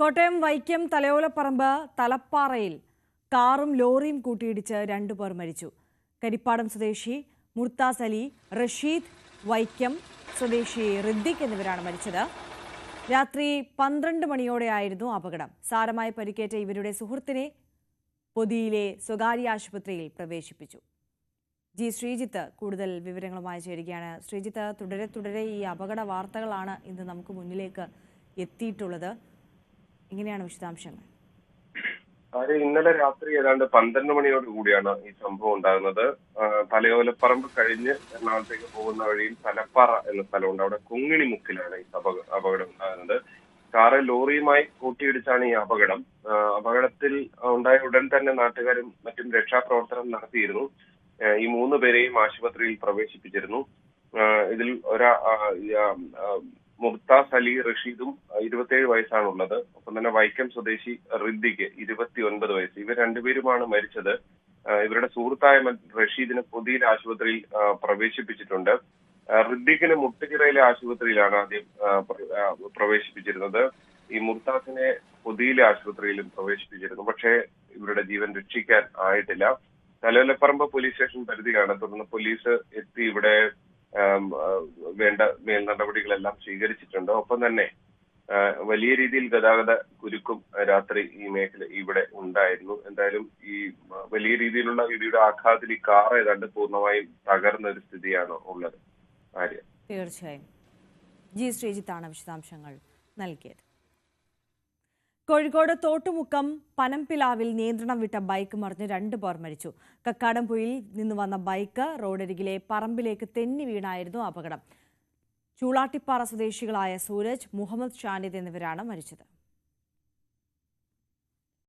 കോട്ടയം വൈക്കം തലയോലപ്പറമ്പ് തലപ്പാറയിൽ കാറും ലോറിയും കൂട്ടിയിടിച്ച് 2 പേർ മരിച്ചു. കരിപ്പാടം സ്വദേശി മുർത്താസ് അലി, റഷീദ്, വൈക്കം സ്വദേശി റിദ്ദിഖ് എന്നിവരാണ് മരിച്ചത്. രാത്രി 12 മണിയോടെയായിരുന്നു അപകടം. സാരമായി പരിക്കേറ്റ ഇവരുടെ സുഹൃത്തിനെ പൊതിയിലെ സ്വകാര്യ ആശുപത്രിയിൽ പ്രവേശിപ്പിച്ചു. ജി ശ്രീജിത്ത് കൂടുതൽ വിവരങ്ങളുമായി ചേരുകയാണ്. ശ്രീജിത്ത്, തുടരെ ഈ അപകട വാർത്തകളാണ് ഇന്ന് നമുക്ക് മുന്നിലേക്ക് എത്തിയിട്ടുള്ളത്. എങ്ങനെയാണ് വിശദാംശങ്ങൾ? ഇന്നലെ രാത്രി ഏതാണ്ട് 12 മണിയോട് കൂടിയാണ് ഈ സംഭവം ഉണ്ടാകുന്നത്. തലയോലപ്പറമ്പ് കഴിഞ്ഞ് എറണാകുളത്തേക്ക് പോകുന്ന വഴിയിൽ തലപ്പാറ എന്ന സ്ഥലമുണ്ട്. അവിടെ കുങ്ങിണിമുക്കിലാണ് ഈ അപകടം ഉണ്ടാകുന്നത്. കാറ് ലോറിയുമായി കൂട്ടിയിടിച്ചാണ് ഈ അപകടം. അപകടത്തിൽ ഉണ്ടായ ഉടൻ തന്നെ നാട്ടുകാരും മറ്റും രക്ഷാപ്രവർത്തനം നടത്തിയിരുന്നു. ഈ 3 പേരെയും ആശുപത്രിയിൽ പ്രവേശിപ്പിച്ചിരുന്നു. ഇതിൽ മുർത്താസ് അലി, റഷീദും 27 വയസ്സാണുള്ളത്. ഒപ്പം തന്നെ വൈക്കം സ്വദേശി റിദ്ദിഖ് 29 വയസ്സ്. ഇവർ രണ്ടുപേരുമാണ് മരിച്ചത്. ഇവരുടെ സുഹൃത്തായ റഷീദിനെ പൊതിയിലെ ആശുപത്രിയിൽ പ്രവേശിപ്പിച്ചിട്ടുണ്ട്. റിദ്ദിഖിന് മുട്ടുചിറയിലെ ആശുപത്രിയിലാണ് ആദ്യം പ്രവേശിപ്പിച്ചിരുന്നത്. ഈ മുർത്താസിനെ പൊതിയിലെ ആശുപത്രിയിലും പ്രവേശിപ്പിച്ചിരുന്നു. പക്ഷേ ഇവരുടെ ജീവൻ രക്ഷിക്കാൻ ആയിട്ടില്ല. തലയോലപ്പറമ്പ് പോലീസ് സ്റ്റേഷൻ പരിധിയാണ്. തുടർന്ന് പോലീസ് എത്തി ഇവിടെ വേണ്ട മേൽ നടപടികളെല്ലാം സ്വീകരിച്ചിട്ടുണ്ട്. ഒപ്പം തന്നെ വലിയ രീതിയിൽ ഗതാഗത കുരുക്കും രാത്രി ഈ മേഖല ഇവിടെ ഉണ്ടായിരുന്നു. എന്തായാലും ഈ വലിയ രീതിയിലുള്ള ഇടിയുടെ ആഘാതത്തിൽ ഈ കാർ ഏതാണ്ട് പൂർണ്ണമായും തകർന്ന ഒരു സ്ഥിതിയാണ് ഉള്ളത്. ആര്യ, തീർച്ചയായും ജി ശ്രീജിത്താണ് വിശദാംശങ്ങൾ നൽകിയത്. കോഴിക്കോട് തോട്ടുമുക്കം പനംപിലാവിൽ നിയന്ത്രണം വിട്ട ബൈക്ക് മറിഞ്ഞ് 2 പേർ മരിച്ചു. കക്കാടംപൊയിൽ നിന്ന് വന്ന ബൈക്ക് റോഡരികിലെ പറമ്പിലേക്ക് തെന്നി വീണായിരുന്നു അപകടം. ചൂളാട്ടിപ്പാറ സ്വദേശികളായ സൂരജ്, മുഹമ്മദ് ഷാനിദ് എന്നിവരാണ് മരിച്ചത്.